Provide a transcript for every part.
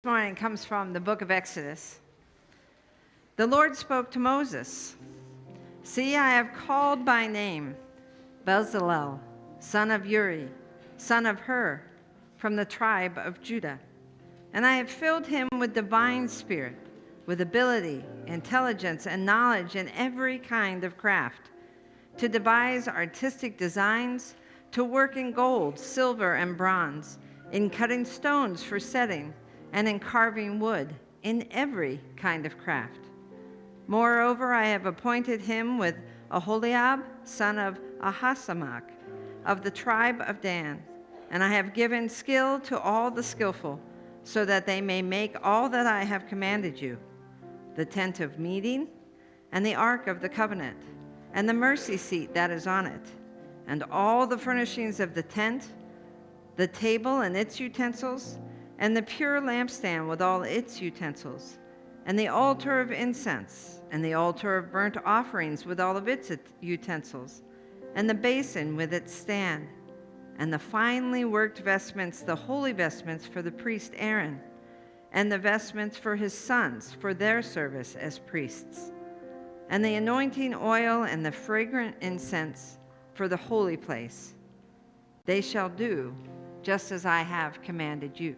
This morning comes from the book of Exodus. The Lord spoke to Moses. See, I have called by name Bezalel, son of Uri, son of Hur, from the tribe of Judah. And I have filled him with divine spirit, with ability, intelligence, and knowledge in every kind of craft, to devise artistic designs, to work in gold, silver, and bronze, in cutting stones for setting, and in carving wood, in every kind of craft. Moreover, I have appointed him with Aholiab, son of Ahisamach, of the tribe of Dan, and I have given skill to all the skillful, so that they may make all that I have commanded you: the tent of meeting, and the ark of the covenant, and the mercy seat that is on it, and all the furnishings of the tent, the table and its utensils, and the pure lampstand with all its utensils, and the altar of incense, and the altar of burnt offerings with all of its utensils, and the basin with its stand, and the finely worked vestments, the holy vestments for the priest Aaron, and the vestments for his sons for their service as priests, and the anointing oil and the fragrant incense for the holy place. They shall do just as I have commanded you.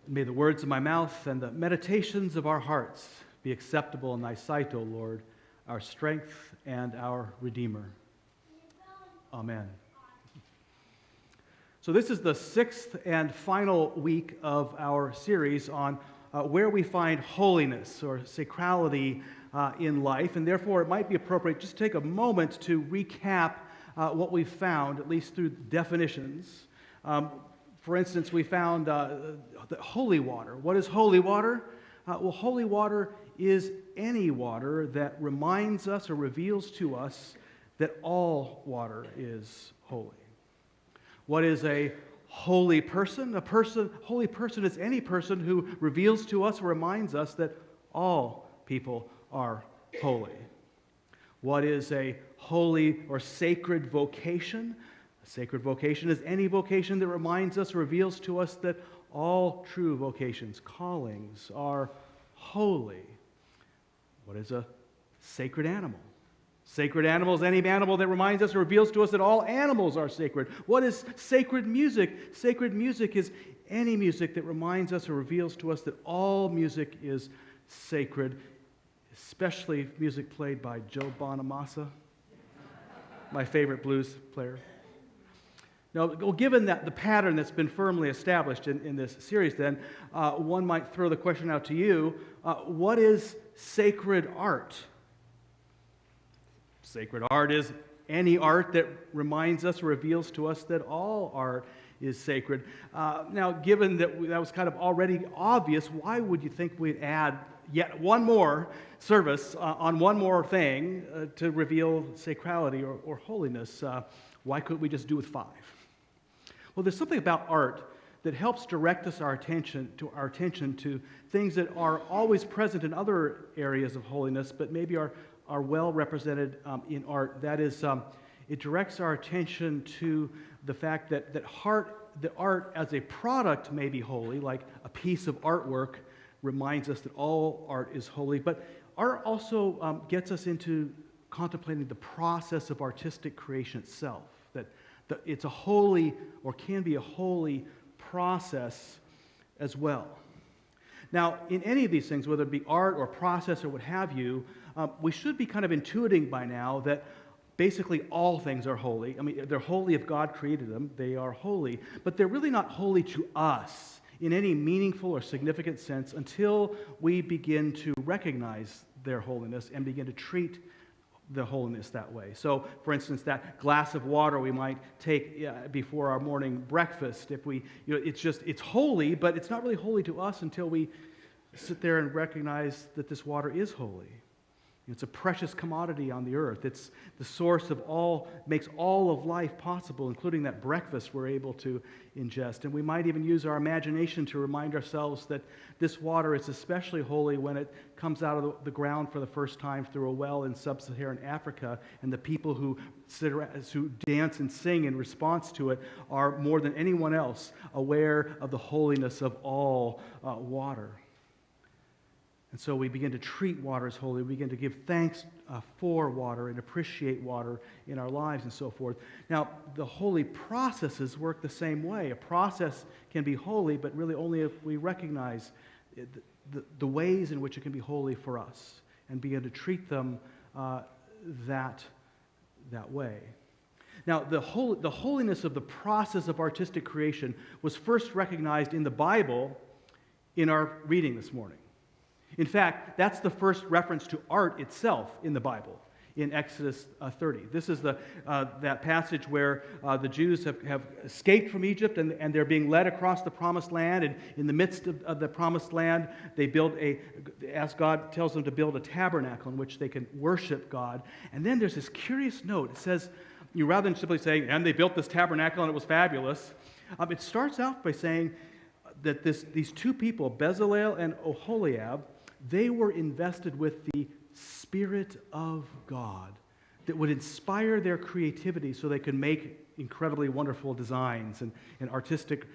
May the words of my mouth and the meditations of our hearts be acceptable in thy sight, O Lord, our strength and our Redeemer. Amen. So this is the sixth and final week of our series on where we find holiness or sacrality in life, and therefore it might be appropriate just to take a moment to recap what we've found, at least through definitions. For instance, we found the holy water. What is holy water? Well, holy water is any water that reminds us or reveals to us that all water is holy. What is a holy person? Holy person is any person who reveals to us or reminds us that all people are holy. What is a holy or sacred vocation? A sacred vocation is any vocation that reminds us or reveals to us that all true vocations, callings, are holy. What is a sacred animal? Sacred animal is any animal that reminds us or reveals to us that all animals are sacred. What is sacred music? Sacred music is any music that reminds us or reveals to us that all music is sacred, especially music played by Joe Bonamassa, my favorite blues player. Now, given that the pattern that's been firmly established in this series, then, one might throw the question out to you, what is sacred art? Sacred art is any art that reminds us or reveals to us that all art is sacred. Now, given that that was kind of already obvious, why would you think we'd add yet one more service on one more thing to reveal sacrality or holiness? Why couldn't we just do with 5? Well, there's something about art that helps direct us our attention to things that are always present in other areas of holiness, but maybe are well represented in art. That is, it directs our attention to the fact that the art as a product may be holy, like a piece of artwork reminds us that all art is holy, but art also gets us into contemplating the process of artistic creation itself, that it's a holy or can be a holy process as well. Now, in any of these things, whether it be art or process or what have you, we should be kind of intuiting by now that basically all things are holy. I mean, they're holy if God created them. They are holy. But they're really not holy to us in any meaningful or significant sense until we begin to recognize their holiness and begin to treat the holiness that way. So, for instance, that glass of water we might take before our morning breakfast, if we, it's holy, but it's not really holy to us until we sit there and recognize that this water is holy. It's a precious commodity on the earth. It's the source of all, makes all of life possible, including that breakfast we're able to ingest. And we might even use our imagination to remind ourselves that this water is especially holy when it comes out of the ground for the first time through a well in sub-Saharan Africa, and the people who dance and sing in response to it are more than anyone else aware of the holiness of all water. And so we begin to treat water as holy. We begin to give thanks for water and appreciate water in our lives and so forth. Now, the holy processes work the same way. A process can be holy, but really only if we recognize the ways in which it can be holy for us and begin to treat them that way. Now, the holiness of the process of artistic creation was first recognized in the Bible in our reading this morning. In fact, that's the first reference to art itself in the Bible, in Exodus 30. This is that passage where the Jews have escaped from Egypt and they're being led across the Promised Land. And in the midst of the Promised Land, they God tells them to build a tabernacle in which they can worship God. And then there's this curious note. It says, rather than simply saying, and they built this tabernacle and it was fabulous, it starts out by saying that these two people, Bezalel and Oholiab, they were invested with the Spirit of God that would inspire their creativity so they could make incredibly wonderful designs and artistic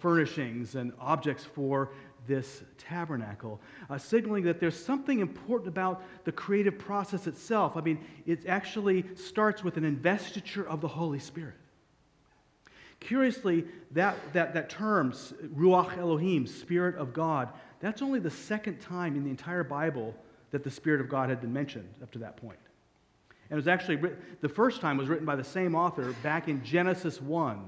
furnishings and objects for this tabernacle, signaling that there's something important about the creative process itself. I mean, it actually starts with an investiture of the Holy Spirit. Curiously, that term, Ruach Elohim, Spirit of God, that's only the second time in the entire Bible that the Spirit of God had been mentioned up to that point. And it was actually the first time was written by the same author back in Genesis 1,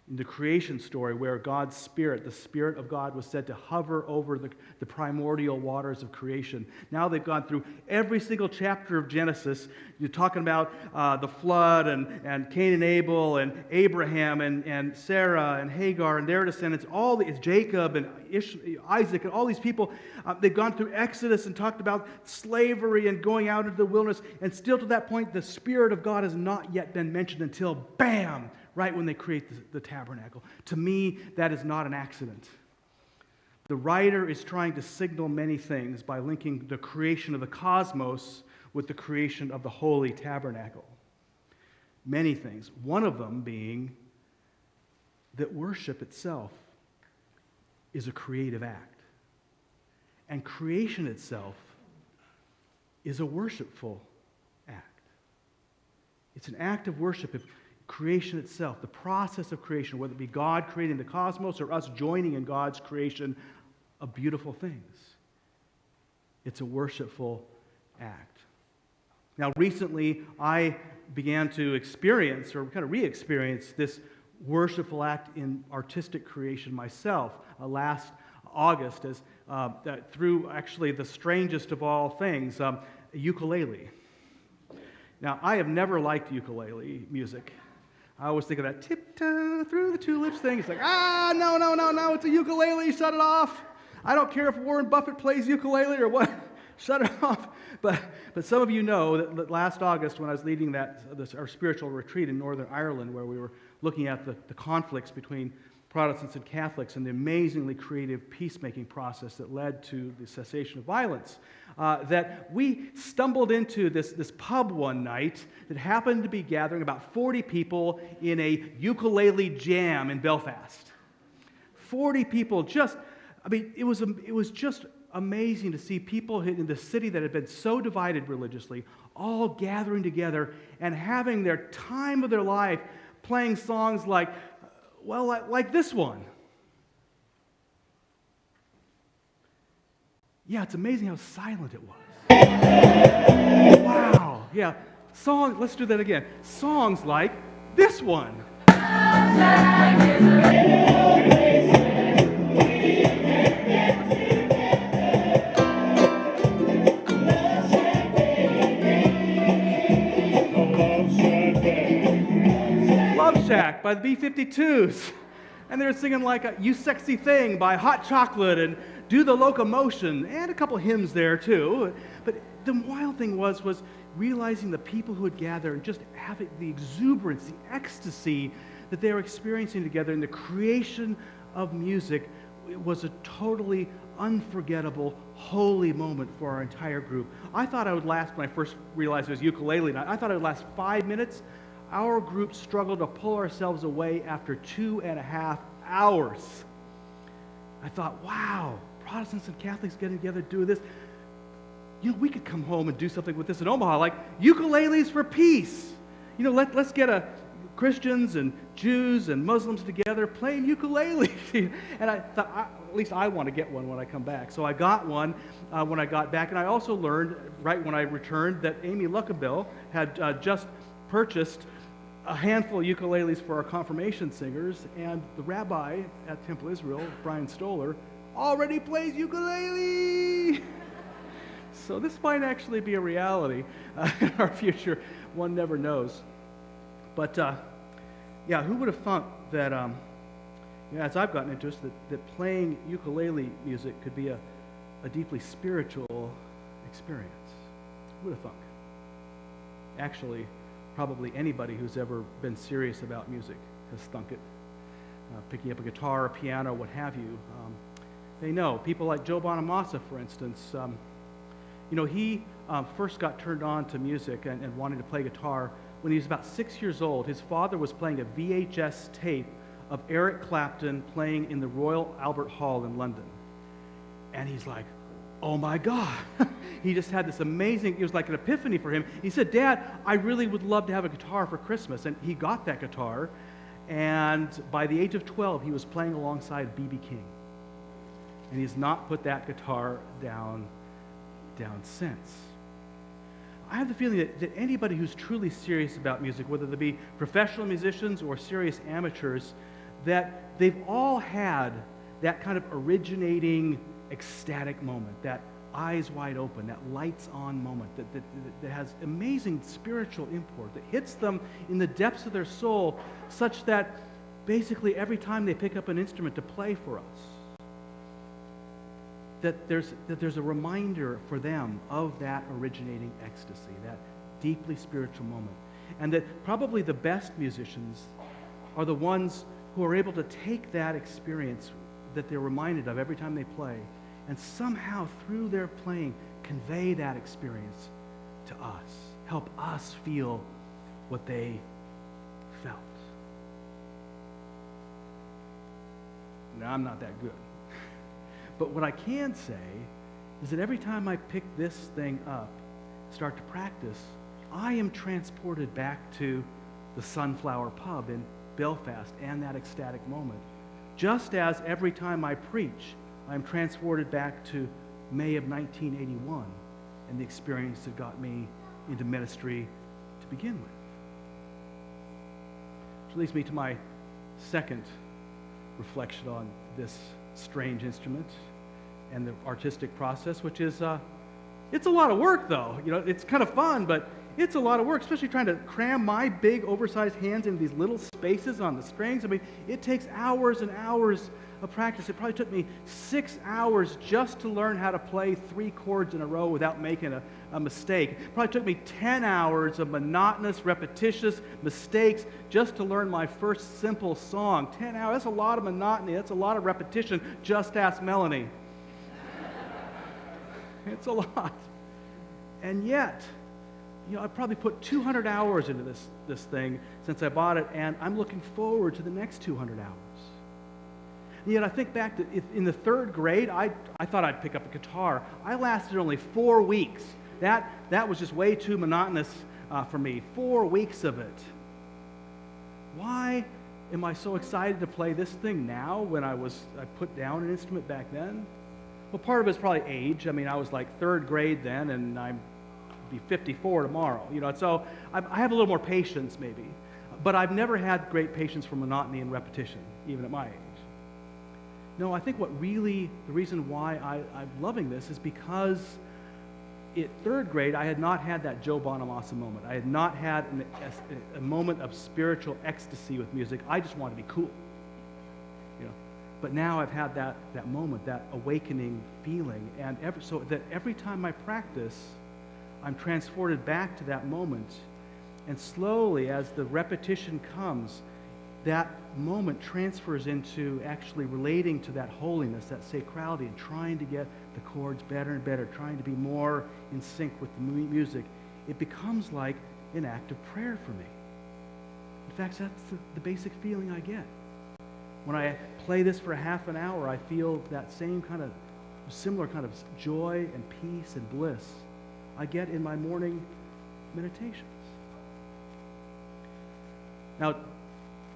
in the creation story, where God's Spirit, the Spirit of God, was said to hover over the primordial waters of creation. Now they've gone through every single chapter of Genesis. You're talking about the flood and Cain and Abel and Abraham and Sarah and Hagar and their descendants. It's Jacob and Isaac and all these people. They've gone through Exodus and talked about slavery and going out into the wilderness. And still to that point, the Spirit of God has not yet been mentioned until, bam, right when they create the tabernacle. To me, that is not an accident. The writer is trying to signal many things by linking the creation of the cosmos with the creation of the holy tabernacle. Many things. One of them being that worship itself is a creative act. And creation itself is a worshipful act. It's an act of worship. Creation itself, the process of creation, whether it be God creating the cosmos or us joining in God's creation of beautiful things. It's a worshipful act. Now, recently, I began to experience, or kind of re-experience, this worshipful act in artistic creation myself last August, as through actually the strangest of all things, a ukulele. Now, I have never liked ukulele music. I always think of that tiptoe through the tulips thing. It's like, no, it's a ukulele, shut it off. I don't care if Warren Buffett plays ukulele or what, shut it off. But some of you know that last August when I was leading our spiritual retreat in Northern Ireland, where we were looking at the conflicts between Protestants and Catholics and the amazingly creative peacemaking process that led to the cessation of violence, that we stumbled into this pub one night that happened to be gathering about 40 people in a ukulele jam in Belfast. 40 people, it was just amazing to see people in the city that had been so divided religiously, all gathering together and having their time of their life playing songs like this one. Yeah, it's amazing how silent it was. Wow. Yeah. Let's do that again. Songs like this one. Love Shack by the B-52s. And they're singing like You Sexy Thing by Hot Chocolate and Do the Locomotion, and a couple hymns there too. But the wild thing was realizing the people who had gathered and just having the exuberance, the ecstasy that they were experiencing together in the creation of music. It was a totally unforgettable, holy moment for our entire group. I thought I would last, when I first realized it was ukulele night, I thought it would last 5 minutes. Our group struggled to pull ourselves away after 2.5 hours. I thought, wow, Protestants and Catholics getting together doing this. You know, we could come home and do something with this in Omaha, like ukuleles for peace. You know, let's get Christians and Jews and Muslims together playing ukulele. And I thought, at least I want to get one when I come back. So I got one when I got back. And I also learned, right when I returned, that Amy Luckabill had just purchased a handful of ukuleles for our confirmation singers. And the rabbi at Temple Israel, Brian Stoller, already plays ukulele. So this might actually be a reality in our future. One never knows. But yeah, who would have thought that, as I've gotten into this, that playing ukulele music could be a deeply spiritual experience? Who would have thunk? Actually, probably anybody who's ever been serious about music has thunk it. Picking up a guitar, a piano, what have you. They know. People like Joe Bonamassa, for instance, he first got turned on to music and wanted to play guitar when he was about 6 years old. His father was playing a VHS tape of Eric Clapton playing in the Royal Albert Hall in London. And he's like, oh my God. He just had this amazing, it was like an epiphany for him. He said, Dad, I really would love to have a guitar for Christmas. And he got that guitar. And by the age of 12, he was playing alongside B.B. King. And he's not put that guitar down since. I have the feeling that anybody who's truly serious about music, whether they be professional musicians or serious amateurs, that they've all had that kind of originating ecstatic moment, that eyes wide open, that lights on moment, that has amazing spiritual import, that hits them in the depths of their soul, such that basically every time they pick up an instrument to play for us, that there's a reminder for them of that originating ecstasy, that deeply spiritual moment. And that probably the best musicians are the ones who are able to take that experience that they're reminded of every time they play and somehow through their playing convey that experience to us, help us feel what they felt. Now, I'm not that good. But what I can say is that every time I pick this thing up, start to practice, I am transported back to the Sunflower Pub in Belfast and that ecstatic moment. Just as every time I preach, I am transported back to May of 1981 and the experience that got me into ministry to begin with. Which leads me to my second reflection on this strange instrument and the artistic process, which is, it's a lot of work though. It's kind of fun, but it's a lot of work, especially trying to cram my big oversized hands into these little spaces on the strings. I mean, it takes hours and hours of practice. It probably took me 6 hours just to learn how to play 3 chords in a row without making a mistake. It probably took me 10 hours of monotonous, repetitious mistakes just to learn my first simple song. 10 hours, that's a lot of monotony, that's a lot of repetition. Just ask Melanie. It's a lot. And yet, I probably put 200 hours into this thing since I bought it, and I'm looking forward to the next 200 hours. And yet I think back to in the 3rd grade, I thought I'd pick up a guitar. I lasted only 4 weeks. That was just way too monotonous for me. 4 weeks of it. Why am I so excited to play this thing now when I put down an instrument back then? Well, part of it is probably age. I mean, I was like 3rd grade then, and I'm be 54 tomorrow. So I have a little more patience maybe. But I've never had great patience for monotony and repetition, even at my age. No, I think the reason why I'm loving this is because at 3rd grade, I had not had that Joe Bonamassa moment. I had not had a moment of spiritual ecstasy with music. I just wanted to be cool. But now I've had that moment, that awakening feeling. And so that every time I practice, I'm transported back to that moment. And slowly, as the repetition comes, that moment transfers into actually relating to that holiness, that sacrality, and trying to get the chords better and better, trying to be more in sync with the music. It becomes like an act of prayer for me. In fact, that's the basic feeling I get. When I play this for half an hour, I feel that same kind of, similar kind of joy and peace and bliss I get in my morning meditations. Now,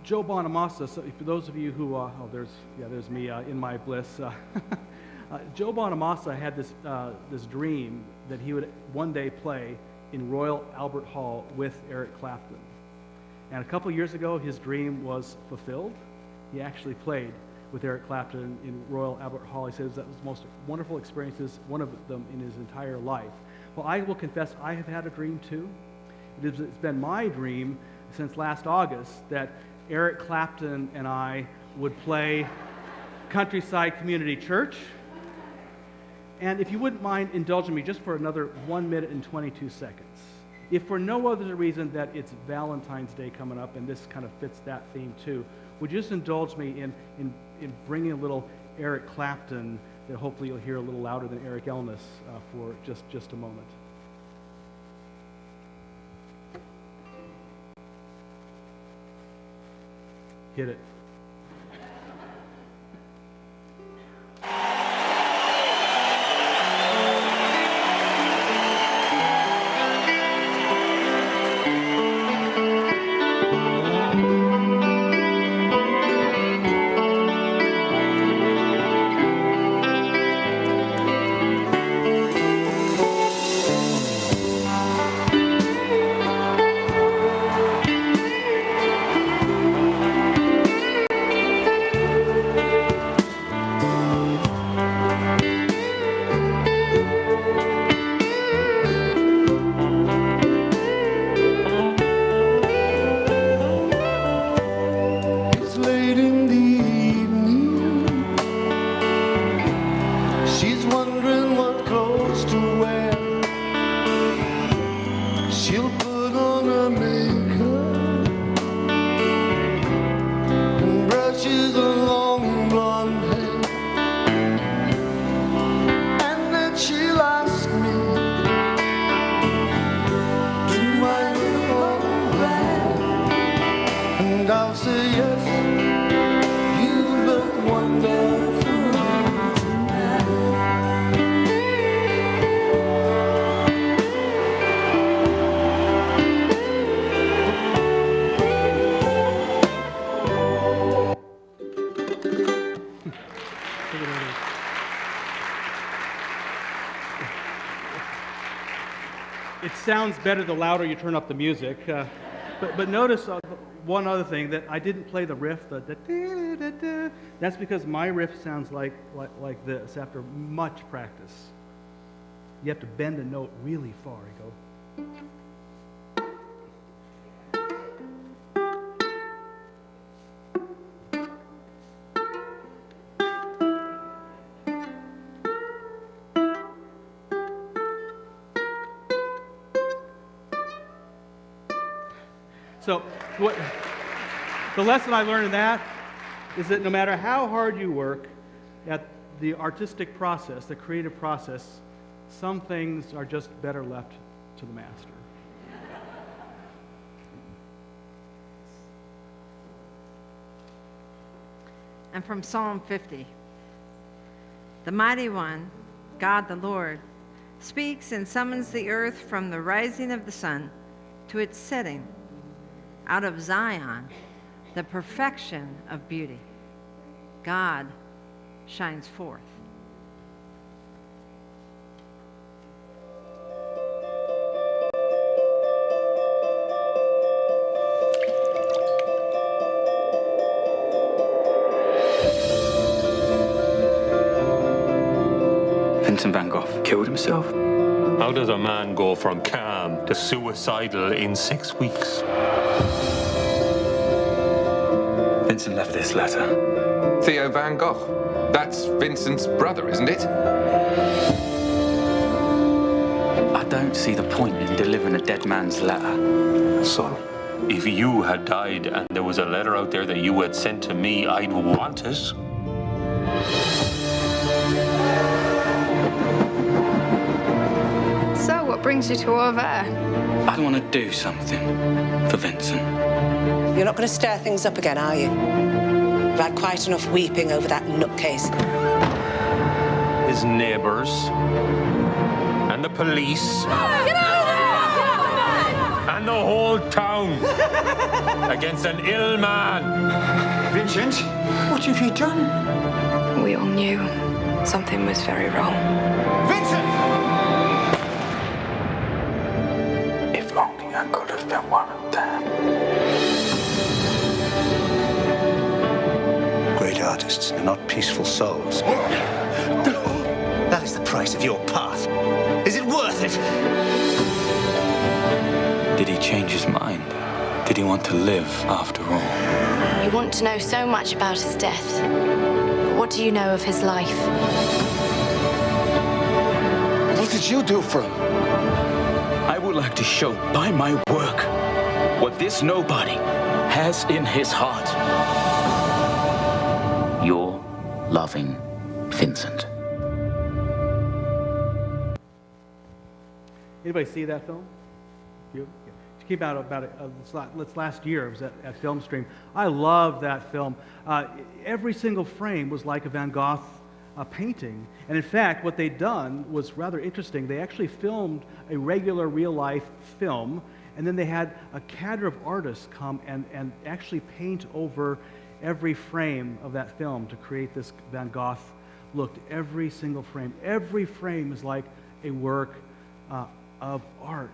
Joe Bonamassa, so for those of you who, there's me in my bliss. Joe Bonamassa had this dream that he would one day play in Royal Albert Hall with Eric Clapton. And a couple years ago, his dream was fulfilled. He actually played with Eric Clapton in Royal Albert Hall. He says that was the most wonderful experiences, one of them in his entire life. Well, I will confess I have had a dream too. It's been my dream since last August that Eric Clapton and I would play Countryside Community Church. And if you wouldn't mind indulging me just for another 1 minute and 22 seconds. If for no other reason that it's Valentine's Day coming up, and this kind of fits that theme too, would you just indulge me in bringing a little Eric Clapton that hopefully you'll hear a little louder than Eric Elnes for just a moment. Hit it. It sounds better the louder you turn up the music. But notice one other thing, that I didn't play the riff, the da-da-da-da. That's because my riff sounds like this after much practice. You have to bend the note really far. You go. So the lesson I learned in that is that no matter how hard you work at the artistic process, the creative process, some things are just better left to the master. And from Psalm 50, the mighty one, God the Lord, speaks and summons the earth from the rising of the sun to its setting. Out of Zion, the perfection of beauty, God shines forth. Vincent van Gogh killed himself. How does a man go from calm to suicidal in 6 weeks? Vincent left this letter. Theo van Gogh. That's Vincent's brother, isn't it? I don't see the point in delivering a dead man's letter. Son, if you had died and there was a letter out there that you had sent to me, I'd want it. So, what brings you to over? I want to do something for Vincent. You're not going to stir things up again, are you? You've had quite enough weeping over that nutcase. His neighbours and the police and the whole town against an ill man. Vincent, what have you done? We all knew something was very wrong. Vincent! If only I could have been one of them. Great artists are not peaceful souls. That is the price of your path. Is it worth it? Did he change his mind? Did he want to live after all? You want to know so much about his death. But what do you know of his life? What did you do for him? I would like to show by my work what this nobody has in his heart. Your loving Vincent. Anybody see that film? You? It came out about this last year. It was at Film Stream. I love that film. Every single frame was like a Van Gogh painting. And in fact, what they'd done was rather interesting. They actually filmed a regular real-life film, and then they had a cadre of artists come and actually paint over every frame of that film to create this Van Gogh look. Every single frame. Every frame is like a work of art.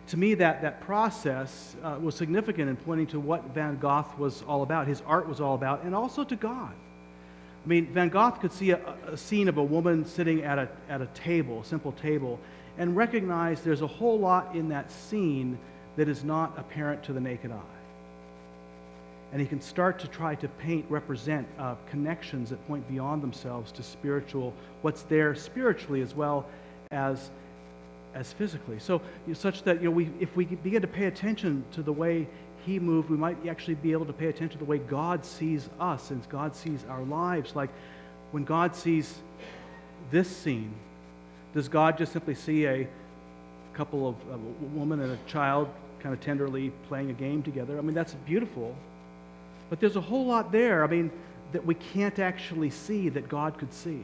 To me, that process was significant in pointing to what Van Gogh was all about, his art was all about, and also to God. I mean, Van Gogh could see a scene of a woman sitting at a table, a simple table, and recognize there's a whole lot in that scene that is not apparent to the naked eye. And he can start to try to represent connections that point beyond themselves to spiritual, what's there spiritually as well as physically. So such that if we begin to pay attention to the way he moved, we might actually be able to pay attention to the way God sees us and God sees our lives. Like when God sees this scene, does God just simply see a couple of a woman and a child kind of tenderly playing a game together? I mean, that's beautiful. But there's a whole lot there, I mean, that we can't actually see that God could see.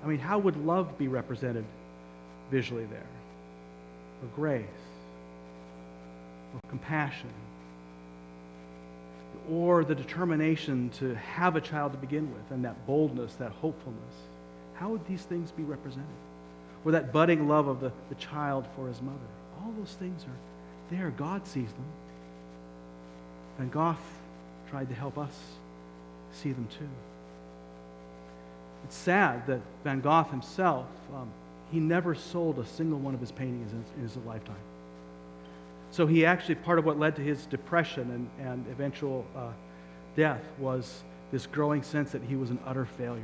I mean, how would love be represented visually there? Or grace? Or compassion? Or the determination to have a child to begin with, and that boldness, that hopefulness? How would these things be represented? Or that budding love of the child for his mother? All those things are there. God sees them. Van Gogh tried to help us see them too. It's sad that Van Gogh himself, he never sold a single one of his paintings in his lifetime. So he actually, part of what led to his depression and eventual death was this growing sense that he was an utter failure.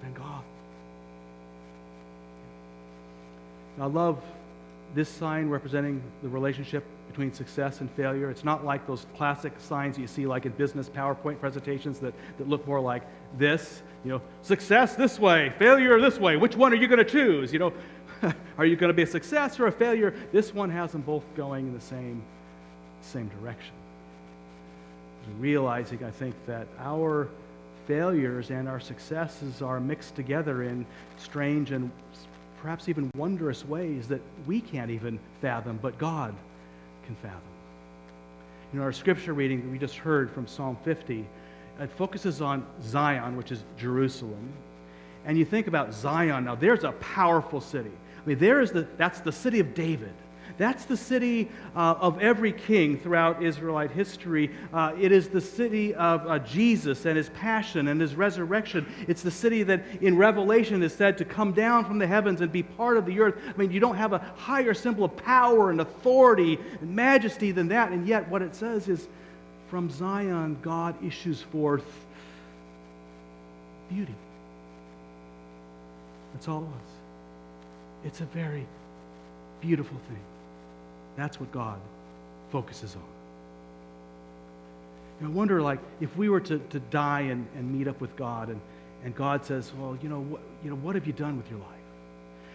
Van Gogh. I love this sign representing the relationship between success and failure. It's not like those classic signs you see like in business PowerPoint presentations that look more like this. Success this way, failure this way. Which one are you going to choose? Are you going to be a success or a failure? This one has them both going in the same direction. Realizing, I think, that our failures and our successes are mixed together in strange and perhaps even wondrous ways that we can't even fathom, but God can fathom. Our scripture reading that we just heard from Psalm 50, it focuses on Zion, which is Jerusalem. And you think about Zion, now there's a powerful city. I mean, that's the city of David. That's the city of every king throughout Israelite history. It is the city of Jesus and his passion and his resurrection. It's the city that in Revelation is said to come down from the heavens and be part of the earth. I mean, you don't have a higher symbol of power and authority and majesty than that. And yet what it says is, from Zion, God issues forth beauty. That's all it was. It's a very beautiful thing. That's what God focuses on. And I wonder, like, if we were to die and meet up with God, and God says, well, what have you done with your life?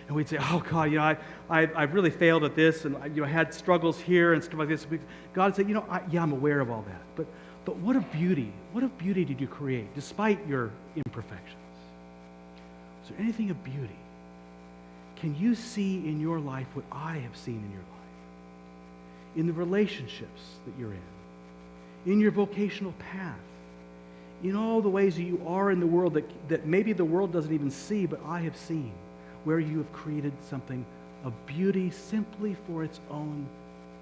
And we'd say, oh, God, I've really failed at this, and I had struggles here and stuff like this. God said, I'm aware of all that. But what a beauty did you create, despite your imperfections? Is there anything of beauty? Can you see in your life what I have seen in your life? In the relationships that you're in your vocational path, in all the ways that you are in the world that maybe the world doesn't even see, but I have seen, where you have created something of beauty simply for its own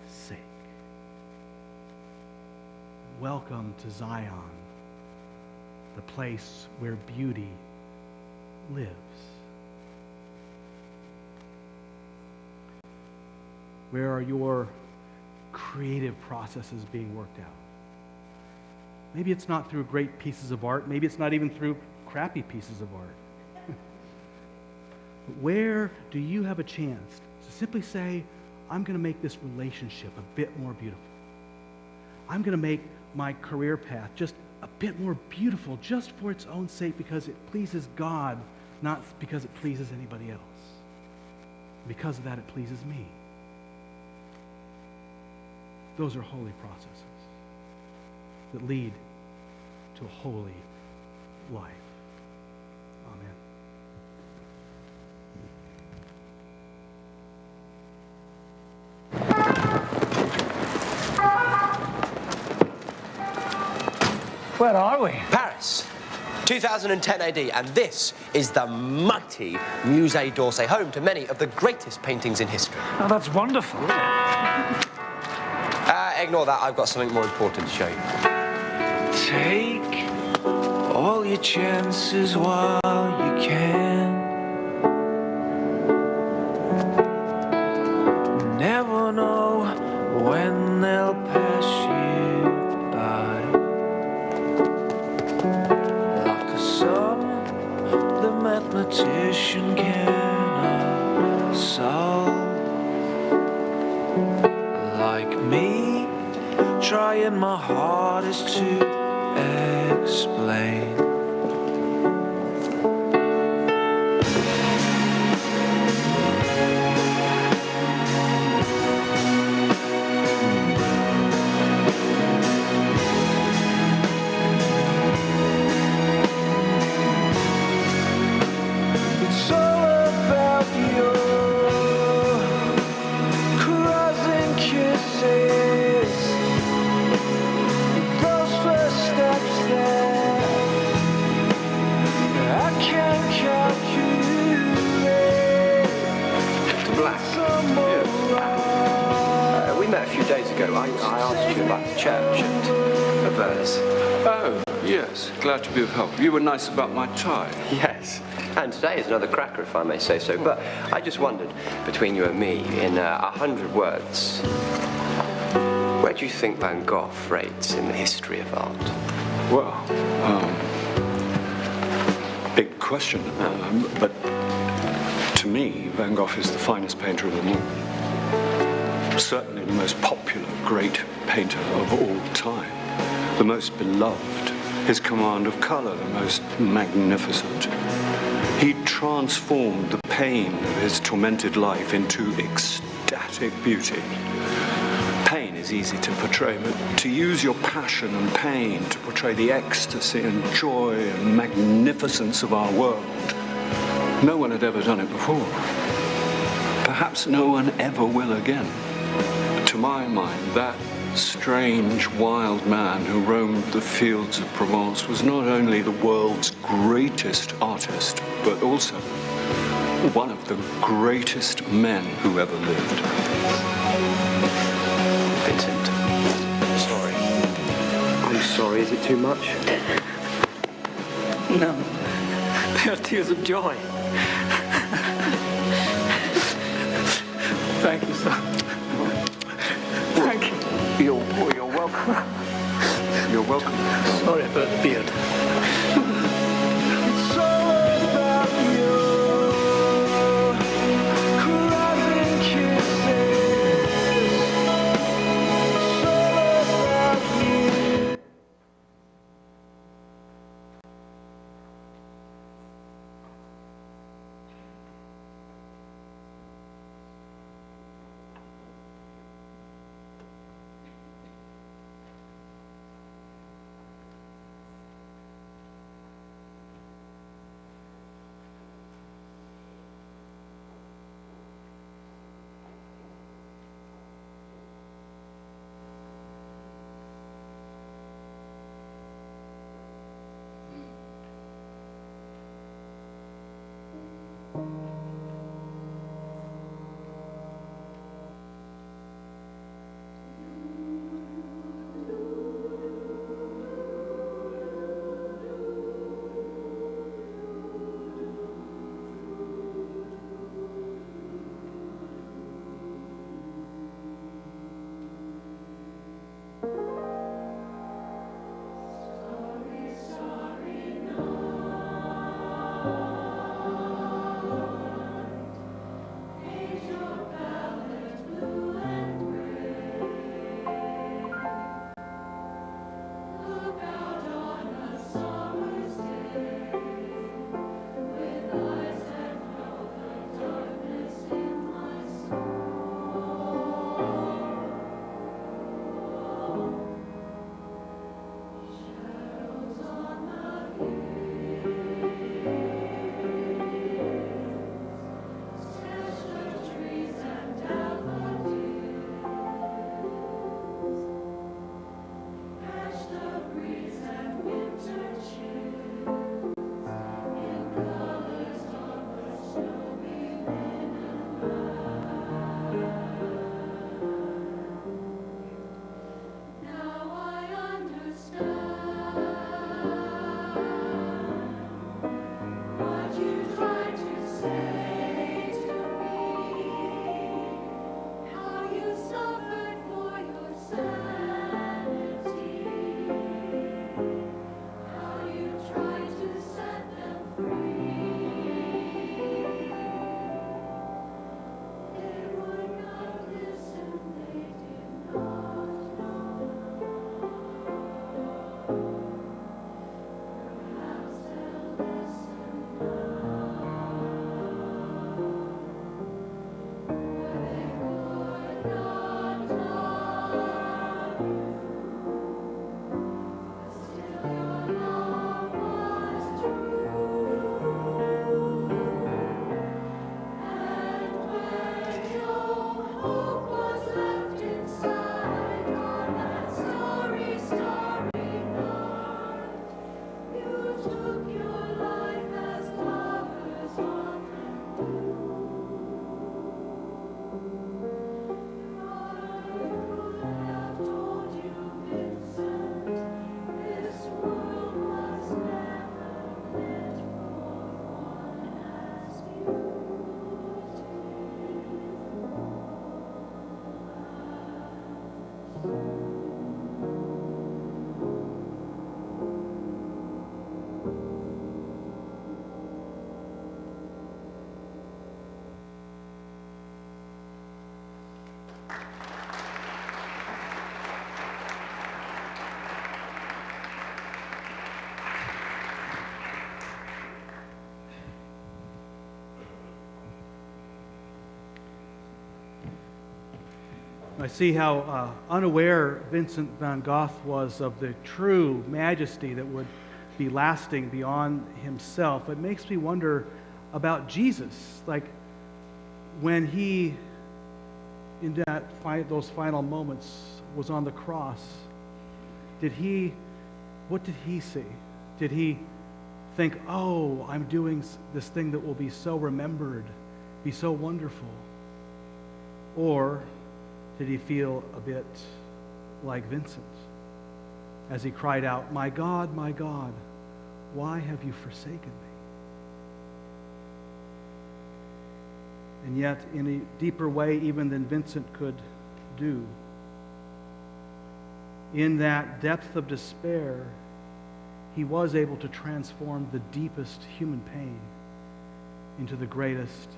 sake. Welcome to Zion, the place where beauty lives. Where are your creative processes being worked out? Maybe it's not through great pieces of art. Maybe it's not even through crappy pieces of art. But where do you have a chance to simply say, I'm going to make this relationship a bit more beautiful. I'm going to make my career path just a bit more beautiful just for its own sake, because it pleases God, not because it pleases anybody else. Because of that, it pleases me. Those are holy processes that lead to a holy life. Amen. Where are we? Paris, 2010 AD, and this is the mighty Musée d'Orsay, home to many of the greatest paintings in history. Oh, that's wonderful. Ignore that, I've got something more important to show you. Take all your chances while you can. Never know when they'll pass you by. Like a sum the mathematician cannot solve. Like me, trying my hardest to explain. It's all about your crossing kisses. Those first steps that I can't calculate. Dr. Black, we met a few days ago. I asked you about the church at Elnes. Oh, yes. Glad to be of help. You were nice about my tie. Yes, and today is another cracker, if I may say so. But I just wondered, between you and me, in 100 words, where do you think Van Gogh rates in the history of art? Well, big question. But to me, Van Gogh is the finest painter of them all. Certainly the most popular, great painter of all time. The most beloved. His command of color, the most magnificent. He transformed the pain of his tormented life into ecstatic beauty. Pain is easy to portray, but to use your passion and pain to portray the ecstasy and joy and magnificence of our world, no one had ever done it before. Perhaps no one ever will again. To my mind, that strange, wild man who roamed the fields of Provence was not only the world's greatest artist, but also one of the greatest men who ever lived. Vincent, sorry. I'm sorry, is it too much? No. They are tears of joy. Thank you, sir. Thank you. You're welcome. You're welcome. Sorry about the beard. It's all about your I see how unaware Vincent van Gogh was of the true majesty that would be lasting beyond himself. It makes me wonder about Jesus, like when he, in those final moments, was on the cross. What did he see? Did he think, oh, I'm doing this thing that will be so remembered, be so wonderful? Or did he feel a bit like Vincent as he cried out, my God, why have you forsaken me? And yet, in a deeper way even than Vincent could do, in that depth of despair, he was able to transform the deepest human pain into the greatest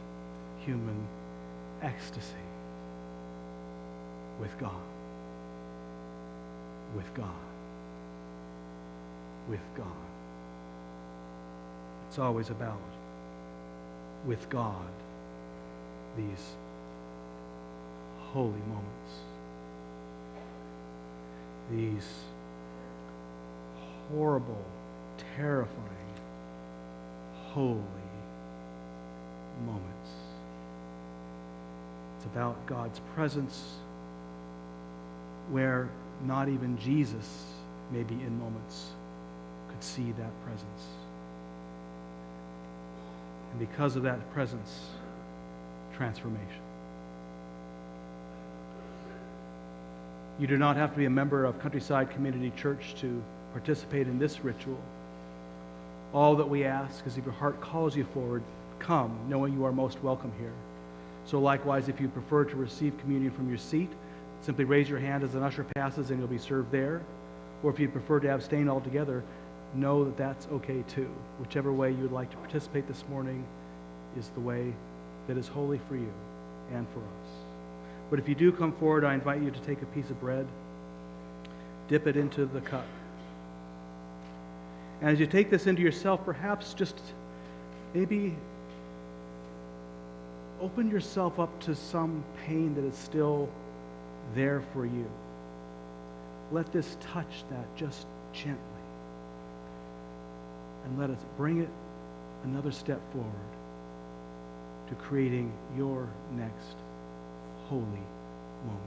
human ecstasy with God. With God. With God. It's always about with God, these holy moments, these horrible, terrifying, holy moments. It's about God's presence where not even Jesus, maybe in moments, could see that presence. And because of that presence, transformation. You do not have to be a member of Countryside Community Church to participate in this ritual. All that we ask is if your heart calls you forward, come, knowing you are most welcome here. So likewise, if you prefer to receive communion from your seat, simply raise your hand as an usher passes and you'll be served there. Or if you prefer to abstain altogether, know that that's okay too. Whichever way you would like to participate this morning is the way that is holy for you and for us. But if you do come forward, I invite you to take a piece of bread, dip it into the cup. And as you take this into yourself, perhaps just maybe open yourself up to some pain that is still there for you. Let this touch that just gently. And let us bring it another step forward to creating your next holy moment.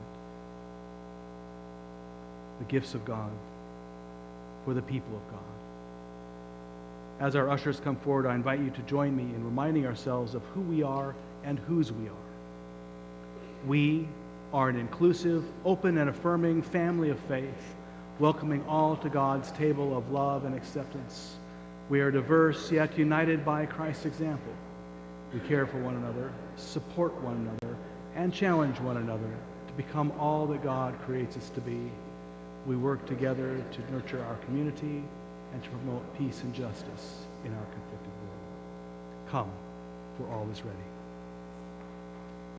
The gifts of God for the people of God. As our ushers come forward, I invite you to join me in reminding ourselves of who we are and whose we are. We are an inclusive, open, and affirming family of faith, welcoming all to God's table of love and acceptance. We are diverse, yet united by Christ's example. We care for one another, support one another, and challenge one another to become all that God creates us to be. We work together to nurture our community and to promote peace and justice in our conflicted world. Come, for all is ready.